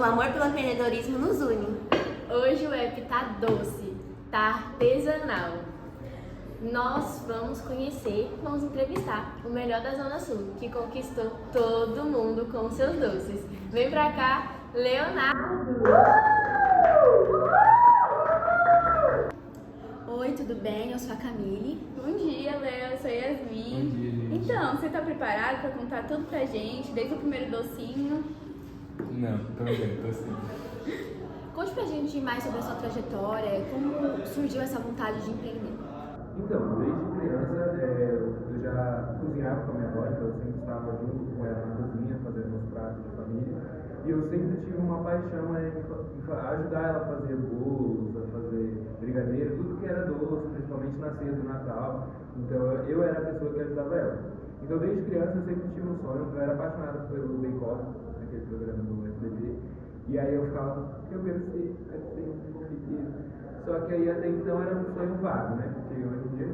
o amor pelo empreendedorismo nos une. Hoje o app tá doce, tá artesanal. Nós vamos conhecer, vamos entrevistar o melhor da Zona Sul, que conquistou todo mundo com seus doces. Vem pra cá, Leonardo! Oi, tudo bem? Eu sou a Camille. Bom dia, Léo, eu sou a Yasmin. Bom dia, gente. Então, você tá preparado pra contar tudo pra gente, desde o primeiro docinho? Não, tô bem, tô sim. Conte pra gente mais sobre a sua trajetória, como surgiu essa vontade de empreender. Então, desde criança eu já cozinhava com a minha avó, então eu sempre estava junto com ela na cozinha, fazendo os pratos de família. E eu sempre tive uma paixão em ajudar ela a fazer bolos, a fazer brigadeiro, tudo que era doce, principalmente na ceia do Natal. Então eu era a pessoa que ajudava ela. Então desde criança eu sempre tive um sonho, eu era apaixonado pelo Bake Off, aquele programa do SBT. E aí eu ficava, eu quero ser um confeiteiro. Só que aí até então era um sonho vago, né? Porque hoje em dia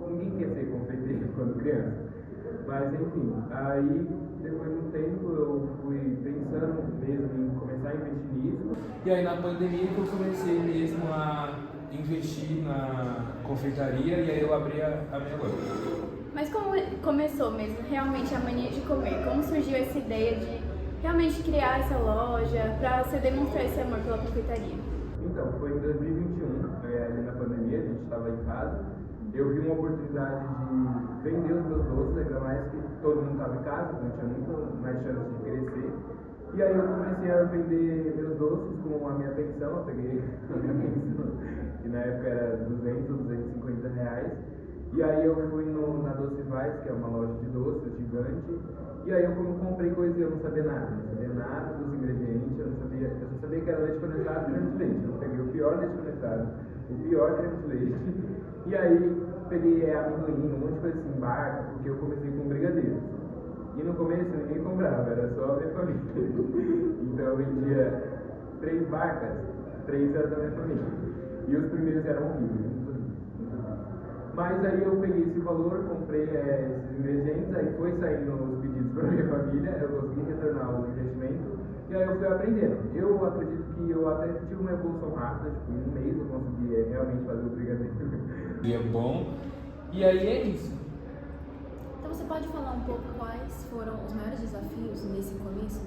ninguém quer ser confeiteiro quando criança. Mas enfim, aí depois de um tempo eu fui pensando mesmo em começar a investir nisso. E aí na pandemia que eu comecei mesmo a investir na confeitaria e aí eu abri a minha loja. Mas como começou mesmo realmente a mania de comer? Como surgiu essa ideia de realmente criar essa loja para você demonstrar esse amor pela confeitaria? Então, foi em 2021, ali na pandemia, a gente estava em casa. Eu vi uma oportunidade de vender os meus doces, ainda mais que todo mundo estava em casa, então tinha muito mais chance de crescer. E aí eu comecei a vender meus doces com a minha pensão, eu peguei a minha pensão, que na época era 250 reais. E aí eu fui na Doce Vaz, que é uma loja de doces gigante, e aí eu comprei coisas e eu não sabia nada dos ingredientes, eu só sabia que era leite condensado e creme de leite. Eu peguei o pior leite condensado, o pior creme de leite, e aí peguei amendoim, um monte de coisa assim, barca, porque eu comecei com brigadeiros. E no começo ninguém comprava, era só a minha família. Então eu vendia 3 barcas, 3 eram da minha família. E os primeiros eram horríveis. Mas aí eu peguei esse valor, comprei esses ingredientes, aí foi saindo os pedidos para minha família, eu consegui retornar o investimento e aí eu fui aprendendo. Eu acredito que eu até tive uma evolução rápida, tipo, em um mês eu consegui realmente fazer o brigadeiro. E é bom. E aí é isso. Então você pode falar um pouco quais foram os maiores desafios nesse começo?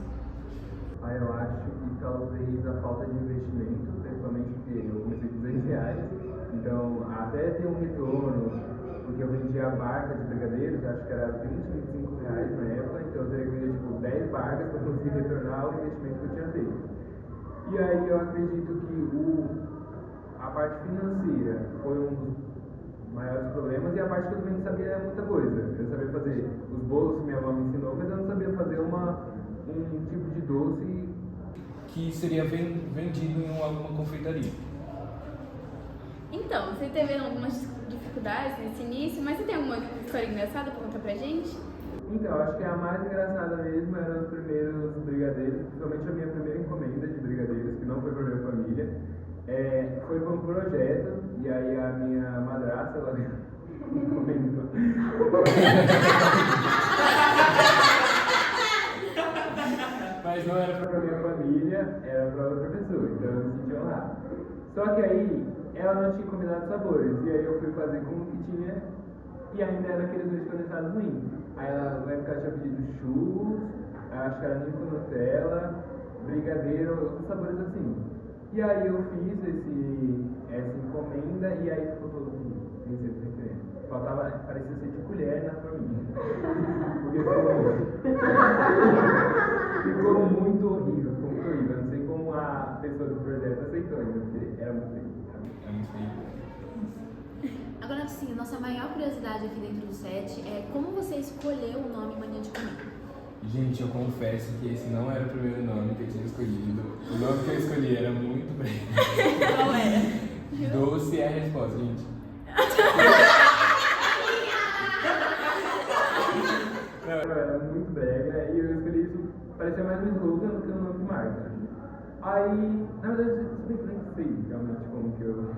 Aí eu acho que talvez a falta de investimento, principalmente porque eu comecei com 200 reais, então até ter um retorno, porque eu vendia a barca de brigadeiros, acho que era 20, 25 reais na época, então eu teria que vender tipo 10 barcas para conseguir retornar o investimento que eu tinha feito. E aí eu acredito que a parte financeira foi um dos maiores problemas e a parte que eu também não sabia muita coisa. Eu sabia fazer os bolos que minha avó me ensinou, mas eu não sabia fazer um tipo de doce Que seria vendido em alguma confeitaria. Então, você teve algumas dificuldades nesse início, mas você tem alguma história engraçada para contar pra gente? Então, acho que a mais engraçada mesmo eram os primeiros brigadeiros, principalmente a minha primeira encomenda de brigadeiros, que não foi para minha família. Foi para um projeto, e aí a minha madrasta, ela encomendou. Mas não era para minha família, era para outra pessoa, então eu me senti honrado. Só que aí, ela não tinha combinado sabores, e aí eu fui fazer com o que tinha, e ainda era aqueles leite condensado ruim. Aí ela, na época, tinha pedido churros, acho que era ninho com Nutella, brigadeiro, outros sabores assim. E aí eu fiz essa encomenda, e aí ficou todo mundo referente. Faltava, parecia ser de colher na família. Porque ficou muito horrível, ficou muito horrível. Eu não sei como a pessoa do projeto aceitou ainda, porque era muito feio. É muito feio. Agora sim, a nossa maior curiosidade aqui dentro do set é como você escolheu o nome Mania de Comer. Gente, eu confesso que esse não era o primeiro nome que eu tinha escolhido. O nome que eu escolhi era muito breve. Qual era? Doce é a resposta, gente. Não, era muito brega e eu escolhi isso, parecia mais um slogan do que um nome de marca. Aí, na verdade, eu nem sei realmente como que eu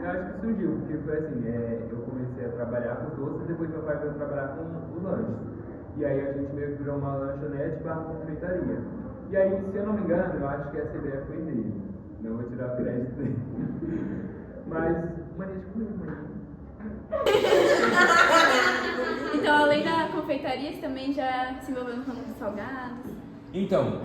acho que surgiu, porque foi assim, eu comecei a trabalhar com os doces e depois meu pai veio trabalhar com os lanches. E aí a gente meio que virou uma lanchonete barra confeitaria. E aí, se eu não me engano, eu acho que essa ideia foi dele. Não vou tirar o crédito dele. Mas, mania de comer, mania. Então, além da confeitaria, você também já se envolveu no ramo dos salgados? Então,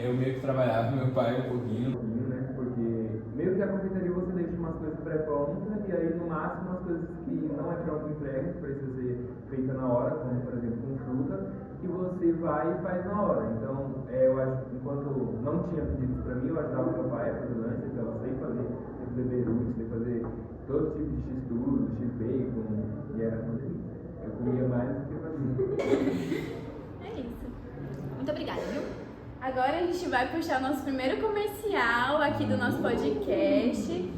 eu meio que trabalhava com meu pai um pouquinho. Né? Porque meio que a confeitaria você deixa umas coisas pré-prontas e aí no máximo as coisas que não é pronto entrega, que precisa ser feita na hora, como por exemplo com fruta, que você vai e faz na hora. Então, eu acho que enquanto não tinha pedidos para mim, eu ajudava meu pai a fazer lanche, então eu sei fazer beirute, sei fazer todo tipo de x-tudo, x-bacon, e era uma delícia. Eu comia mais do que fazia. É isso. Muito obrigada, viu? Agora a gente vai puxar o nosso primeiro comercial aqui do nosso podcast.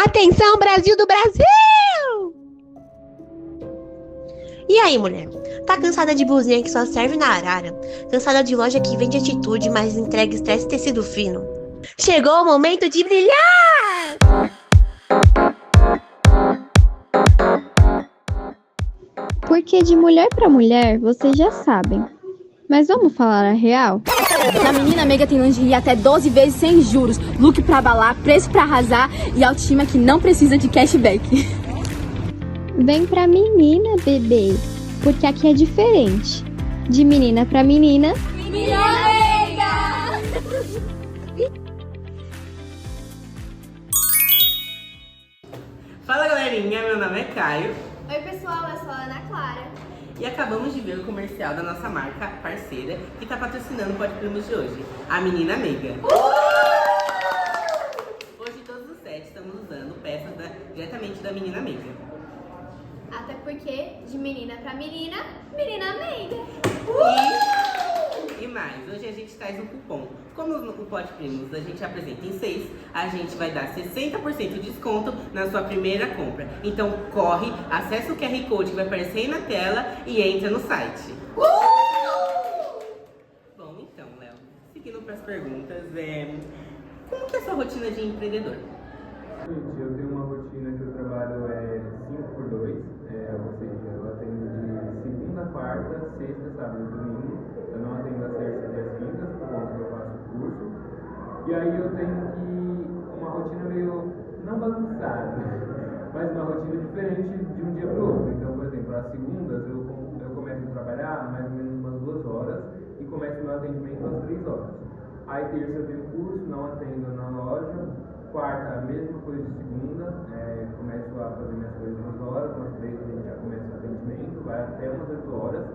Atenção, Brasil do Brasil! E aí, mulher? Tá cansada de blusinha que só serve na arara? Cansada de loja que vende atitude, mas entrega estresse e tecido fino? Chegou o momento de brilhar! Porque de mulher pra mulher, vocês já sabem. Mas vamos falar a real? Na Menina Meiga tem lingerie até 12 vezes sem juros, look pra balar, preço pra arrasar e autoestima que não precisa de cashback. Vem pra menina, bebê. Porque aqui é diferente. De menina pra menina. Menina Meiga! Fala galerinha, meu nome é Caio Oi pessoal, eu sou a Ana Clara. e acabamos de ver o comercial da nossa marca parceira que está patrocinando o Pode Primos de hoje, a Menina Meiga. Hoje todos os sets estamos usando peças diretamente da Menina Meiga. Até porque de menina pra menina, menina meiga. E mais, hoje a gente traz um cupom. Como no Pode Primos a gente apresenta em 6, a gente vai dar 60% de desconto na sua primeira compra. Então corre, acessa o QR Code que vai aparecer aí na tela e entra no site. Bom, então, Léo, seguindo para as perguntas, como que é a sua rotina de empreendedor? Gente, eu tenho uma rotina que eu trabalho 5x2, ou seja, eu atendo de segunda, quarta, sexta, sábado e domingo. Eu não atendo às terças e às quintas, por conta que eu faço o curso. E aí eu tenho uma rotina meio, não bagunçada, mas uma rotina diferente de um dia para o outro. Então, por exemplo, às segundas eu começo a trabalhar mais ou menos umas 2 horas e começo meu atendimento às 3 horas. Aí terça eu tenho curso, não atendo na loja. Quarta, a mesma coisa de segunda, começo a fazer minhas coisas 2 horas, umas 3 a gente já começa o atendimento, vai até umas 8 horas.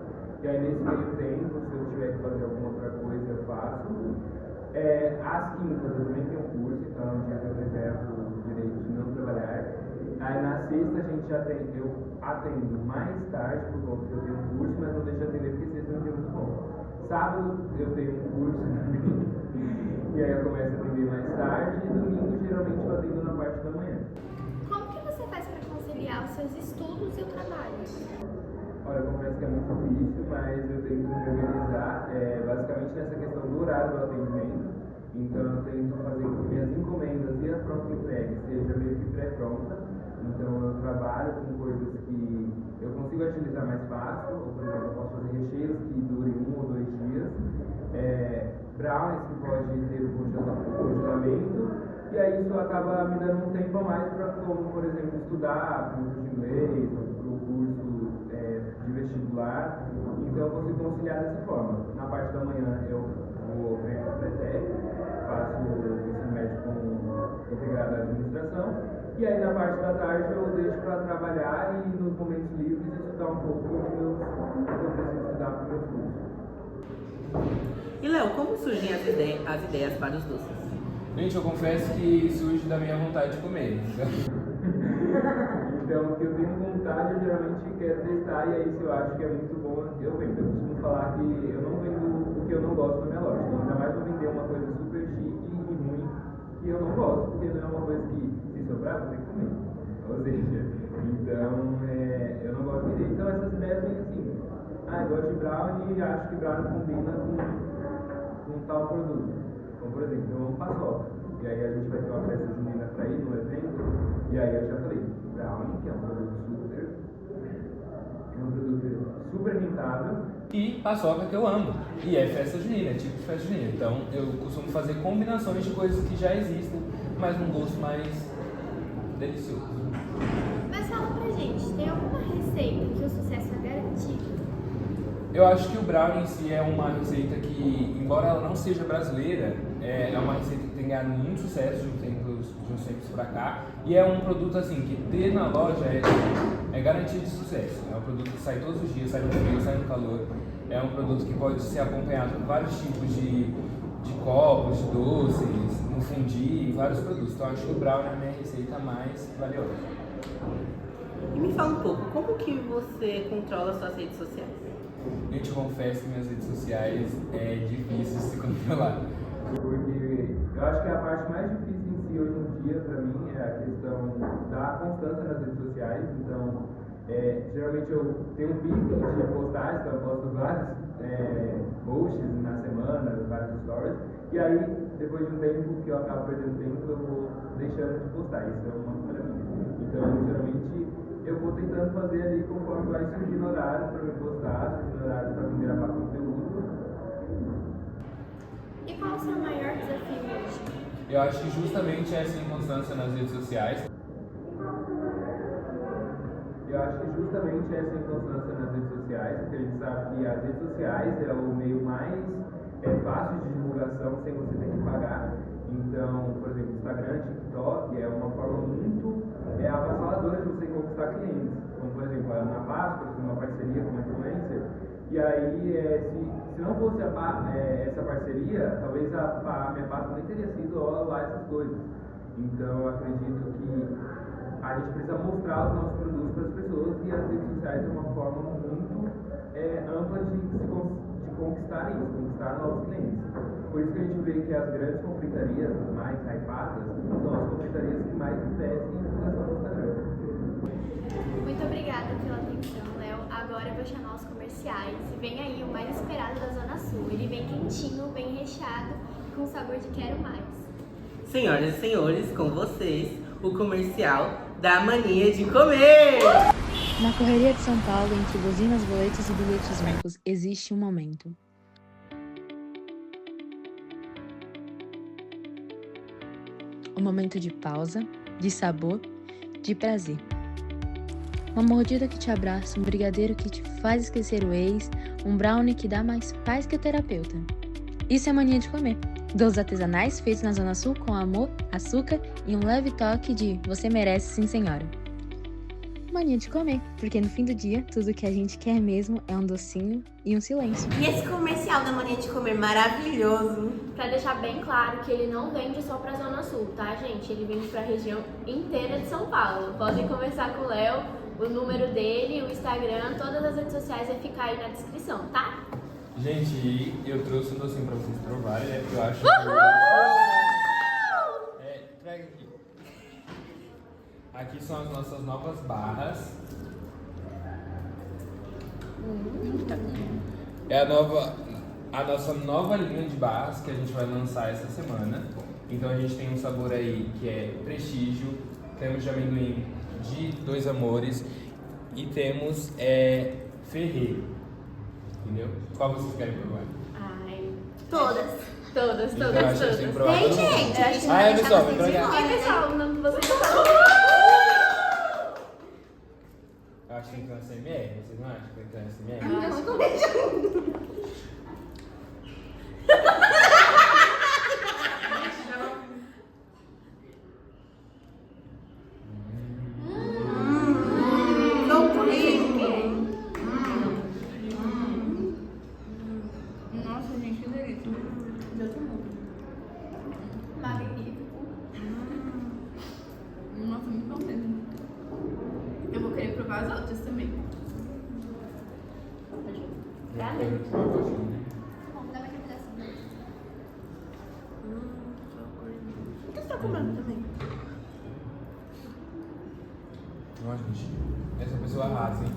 E aí nesse meio tempo, se eu tiver que fazer alguma outra coisa, eu faço. Às quintas eu também tenho curso, então é um dia que eu reservo o direito de não trabalhar. Aí na sexta eu atendo mais tarde, por conta que eu tenho um curso, mas não deixo de atender porque sexta não tem muito bom. Sábado eu tenho um curso também, e aí eu começo a atender mais tarde, e domingo geralmente eu atendo na parte da manhã. Como que você faz pra conciliar os seus estudos e o trabalho? Olha, eu confesso que é muito difícil, mas eu tento me organizar basicamente nessa questão do horário do atendimento. Então eu tento fazer com que minhas encomendas e a pronta entrega seja meio que pré-pronta. Então eu trabalho com coisas que eu consigo agilizar mais fácil, ou por exemplo, eu posso fazer recheios que durem 1 ou 2 dias, brownies que pode ter o congelamento, e aí isso acaba me dando um tempo a mais para, como por exemplo, estudar para o curso de inglês, ou para o curso de vestibular. Então eu consigo conciliar dessa forma. Na parte da manhã eu vou para o pré-técnico, faço o ensino médio com integrado à administração, e aí na parte da tarde eu deixo para trabalhar e nos momentos livres estudar um pouco o que eu preciso estudar para os meus cursos. E Léo, como surgem as ideias para os doces? Gente, eu confesso que surge da minha vontade de comer. Então, o que eu tenho vontade, eu geralmente quero testar, e aí se eu acho que é muito bom, eu vendo. Eu costumo falar que eu não vendo o que eu não gosto na minha loja. Então, eu jamais vou vender uma coisa super chique e ruim que eu não gosto, porque não é uma coisa que, se sobrar, vou ter que comer. Ou seja, então, eu não gosto de vender. Então, essas ideias vêm assim. Eu gosto de brownie e acho que brownie combina com tal produto. Como, por exemplo, eu amo paçoca. E aí a gente vai ter uma festa junina para ir no evento. E aí eu já falei, brownie, que é um produto super rentável, e paçoca, que eu amo. E é festa junina, é tipo de festa junina. Então eu costumo fazer combinações de coisas que já existem, mas num gosto mais delicioso. Mas fala pra gente, tem alguma receita que o sucesso é garantido? Eu acho que o brownie em si é uma receita que, embora ela não seja brasileira, é uma receita que tem ganhado muito sucesso de uns tempos pra cá. E é um produto assim, que ter na loja é garantia de sucesso. É um produto que sai todos os dias, sai no frio, sai no calor. É um produto que pode ser acompanhado com vários tipos de copos, de doces, no fundi, vários produtos. Então acho que o brownie é a minha receita mais valiosa. E me fala um pouco, como que você controla suas redes sociais? Eu te confesso que minhas redes sociais é difícil se controlar. Porque eu acho que a parte mais difícil em si hoje em dia, para mim, é a questão da constância nas redes sociais. Então, geralmente eu tenho um pico de postagens, então eu posto vários posts na semana, vários stories. E aí, depois de um tempo que eu acabo perdendo tempo, eu vou deixando de postar. Isso é uma para mim. Então, geralmente, eu vou tentando fazer ali conforme vai surgindo horários para me postar, surgindo horários para me gravar conteúdo. E qual o seu maior desafio hoje? Eu acho que justamente essa inconstância nas redes sociais. Eu acho que justamente essa inconstância nas redes sociais, porque a gente sabe que as redes sociais é o meio mais fácil de divulgação sem você ter que pagar. Então, por exemplo, Instagram, TikTok é uma forma muito avassaladora de você conquistar clientes. Como, por exemplo, a Ana Páscoa tem uma parceria com uma influencer. E aí, se não fosse essa parceria, talvez a minha Páscoa nem teria sido lá essas coisas. Então, eu acredito que a gente precisa mostrar os nossos produtos para as pessoas e as redes sociais é uma forma muito ampla de conquistar isso, conquistar novos clientes. Por isso que a gente vê que as grandes confeitarias, as mais hypadas, são as confeitarias que mais investem em divulgação no Instagram. Muito obrigada pela atenção, Léo. Agora eu vou chamar os comerciais e vem aí o mais esperado da Zona Sul. Ele vem quentinho, bem recheado, com sabor de quero mais. Senhoras e senhores, com vocês, o comercial da Mania de Comer! Na correria de São Paulo, entre buzinas, boletos e bilhetes únicos, existe um momento. Um momento de pausa, de sabor, de prazer. Uma mordida que te abraça, um brigadeiro que te faz esquecer o ex, um brownie que dá mais paz que o terapeuta. Isso é Mania de Comer. Doces artesanais feitos na Zona Sul com amor, açúcar e um leve toque de você merece, sim senhora. Mania de Comer, porque no fim do dia, tudo que a gente quer mesmo é um docinho e um silêncio. E esse comercial da Mania de Comer maravilhoso. Pra deixar bem claro que ele não vende só pra Zona Sul, tá, gente? Ele vende pra região inteira de São Paulo. Podem conversar com o Léo, o número dele, o Instagram, todas as redes sociais vai ficar aí na descrição, tá? Gente, eu trouxe um docinho pra vocês provarem, né? Porque eu acho que... Traga aqui. Aqui são as nossas novas barras. É a nossa nova linha de barras que a gente vai lançar essa semana. Então a gente tem um sabor aí que é Prestígio, temos de amendoim de Dois Amores e temos Ferreiro. Entendeu? Qual vocês querem provar? Ai, Todas. todas. Então, eu acho que a gente tem que provar todo mundo. Gente, a gente Ah, vai pessoal, deixar vem vocês pra cá. de fora, E né? pessoal, não, vocês não sabem. Eu acho que tem que ter uma CMR, vocês não acham que tem que ter uma CMR? Não, tô deixando. Nossa, gente, que delícia. Magnífico. Nossa, muito bom mesmo. Eu vou querer provar as outras também. Pra mim. O que você tá comendo também? Nossa, gente, essa pessoa arrasa, hein?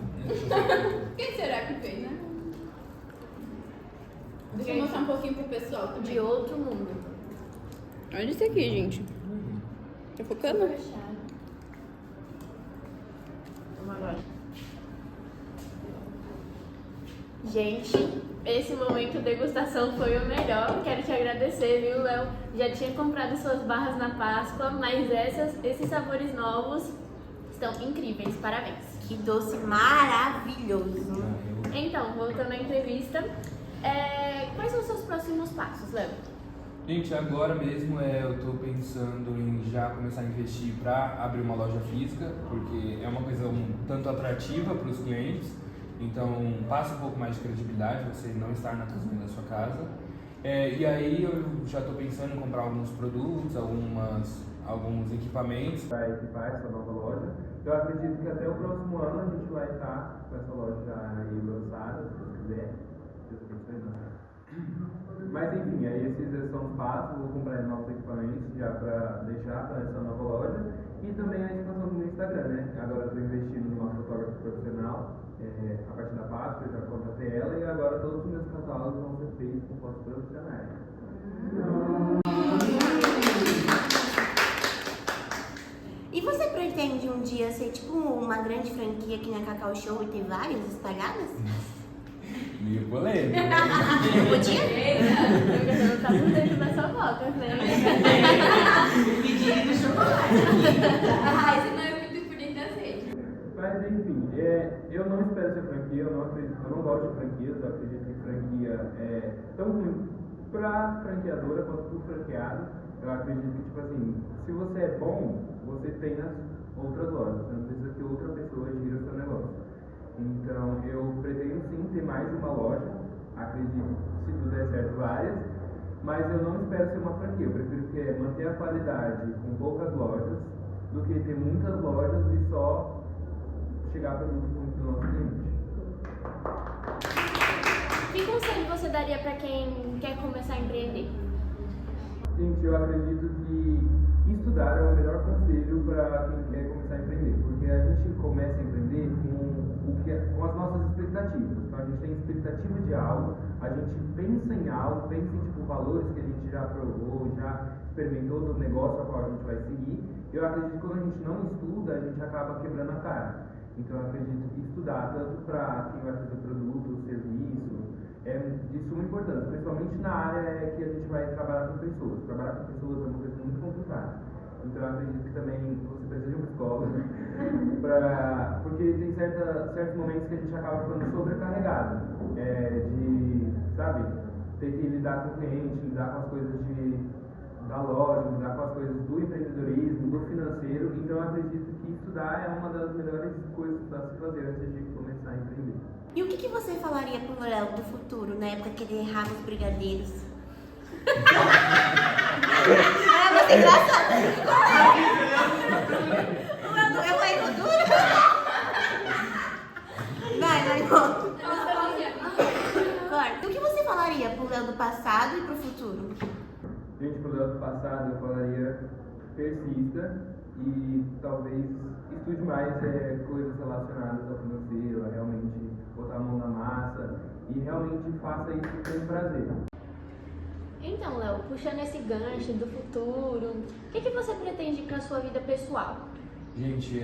Quem será que fez, né? Deixa eu mostrar um pouquinho pro pessoal também. De outro mundo. Olha isso aqui, gente. Tá focando? Gente, esse momento degustação foi o melhor. Quero te agradecer, viu, Léo? Já tinha comprado suas barras na Páscoa, mas esses sabores novos estão incríveis. Parabéns. Que doce maravilhoso. Então, voltando à entrevista, quais são os seus próximos passos, Léo? Gente, agora mesmo eu tô pensando em já começar a investir para abrir uma loja física, porque é uma coisa um tanto atrativa para os clientes, então passa um pouco mais de credibilidade você não estar na cozinha da sua casa. E aí eu já tô pensando em comprar alguns produtos, alguns equipamentos. Para equipar essa nova loja. Eu acredito que até o próximo ano a gente vai estar com essa loja já aí lançada, se Deus quiser. Mas enfim, aí esses são os passos. Vou comprar novos equipamentos já para deixar para essa nova loja. E também a expansão do Instagram, né? Agora eu estou investindo numa fotógrafa profissional, a partir da Páscoa, eu já contratei ela e agora todos os meus catálogos vão ser feitos com fotos profissionais. E você pretende um dia ser tipo uma grande franquia aqui na Cacau Show e ter várias espalhadas? Meio polêmico, né? Podia? Eu tá por dentro das fofocas, né? Pedido de chocolate. Esse não é muito por dentro das redes. Mas enfim, eu não espero ser franquia, eu não gosto de franquias, eu acredito que franquia é tão ruim para franqueadora quanto para o franqueado. Eu acredito que, tipo assim, se você é bom, você tem nas outras lojas, você não precisa que outra pessoa gira o seu negócio. Então, eu pretendo sim ter mais de uma loja, acredito, se tudo der certo, várias, mas eu não espero ser uma franquia. Eu prefiro manter a qualidade com poucas lojas do que ter muitas lojas e só chegar produto para o nosso cliente. Que conselho você daria para quem quer começar a empreender? Gente, eu acredito que estudar é o melhor conselho para quem quer começar a empreender, porque a gente começa a empreender com as nossas expectativas. Então, a gente tem expectativa de algo, a gente pensa em algo, pensa em tipo, valores que a gente já provou, já experimentou do negócio a qual a gente vai seguir. Eu acredito que quando a gente não estuda, a gente acaba quebrando a cara. Então, eu acredito que estudar, tanto para quem vai fazer produto, serviço, é de suma importância, principalmente na área que a gente vai trabalhar com pessoas. Trabalhar com pessoas é uma coisa muito complicada. Então, eu acredito que também você precisa de um psicólogo, porque tem certos momentos que a gente acaba ficando sobrecarregado, ter que lidar com o cliente, lidar com as coisas da loja, lidar com as coisas do empreendedorismo, do financeiro. Então, eu acredito que estudar é uma das melhores coisas para se fazer antes de começar a empreender. E o que você falaria pro Léo do futuro, na época que ele errava os brigadeiros? Você engraçado. Eu vou errar duro? Vai, conta. Claro. E o que você falaria pro Léo do passado e pro futuro? Gente, pro Léo do passado eu falaria persista e talvez estude mais coisas relacionadas ao financeiro, a realmente botar a mão na massa e realmente faça isso com prazer. Então, Léo, puxando esse gancho do futuro, o que você pretende para a sua vida pessoal? Gente,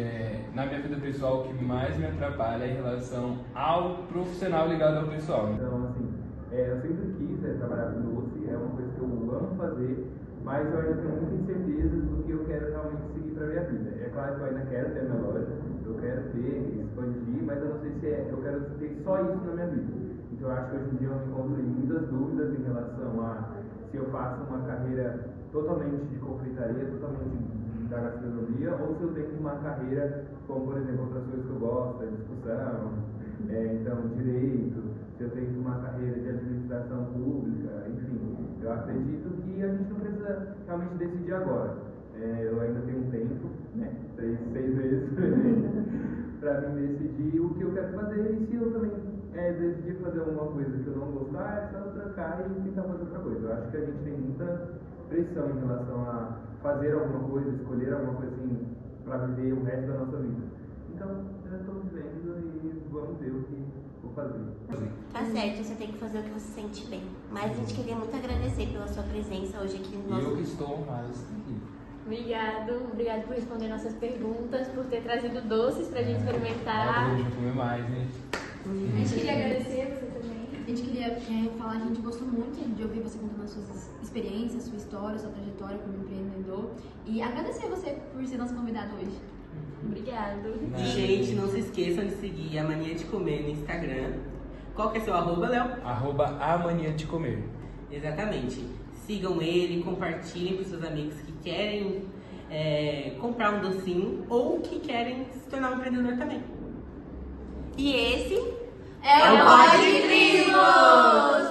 na minha vida pessoal, o que mais me atrapalha é em relação ao profissional ligado ao pessoal. Então, assim, eu sempre quis trabalhar com doce, é uma coisa que eu amo fazer, mas eu ainda tenho muitas incertezas do que eu quero realmente seguir para minha vida. É claro que eu ainda quero ter a minha loja, eu quero ter, expandir, mas eu não sei se eu quero ter só isso na minha vida. Então, eu acho que hoje em dia eu me encontro em muitas dúvidas em relação a se eu faço uma carreira totalmente de confeitaria, totalmente da gastronomia, ou se eu tenho uma carreira como, por exemplo, outras coisas que eu gosto, discussão, então, direito, se eu tenho uma carreira de administração pública, enfim. Eu acredito que a gente não precisa realmente decidir agora. Eu ainda tenho um tempo, né, 6 meses para mim decidir o que eu quero fazer e se eu também decidir fazer alguma coisa que eu não gostar, é só trancar e tentar fazer outra coisa. Eu acho que a gente tem muita pressão em relação a fazer alguma coisa, escolher alguma coisa assim para viver o resto da nossa vida. Então, eu estou vivendo e vamos ver o que vou fazer. Tá certo, você tem que fazer o que você sente bem. Mas a gente queria muito agradecer pela sua presença hoje aqui no nosso... Eu que estou honrado de estar aqui. Obrigado por responder nossas perguntas, por ter trazido doces pra gente experimentar. Hoje eu comer mais, gente. A gente queria agradecer você também. A gente queria falar, a gente gostou muito de ouvir você contando as suas experiências, sua história, sua trajetória como empreendedor. E agradecer você por ser nosso convidado hoje. Obrigado. E, gente, não se esqueçam de seguir a Mania de Comer no Instagram. Qual que é seu arroba, Léo? @amaniadecomer. Exatamente. Sigam ele, compartilhem com seus amigos que querem comprar um docinho ou que querem se tornar um empreendedor também. E esse É o Pode Primos!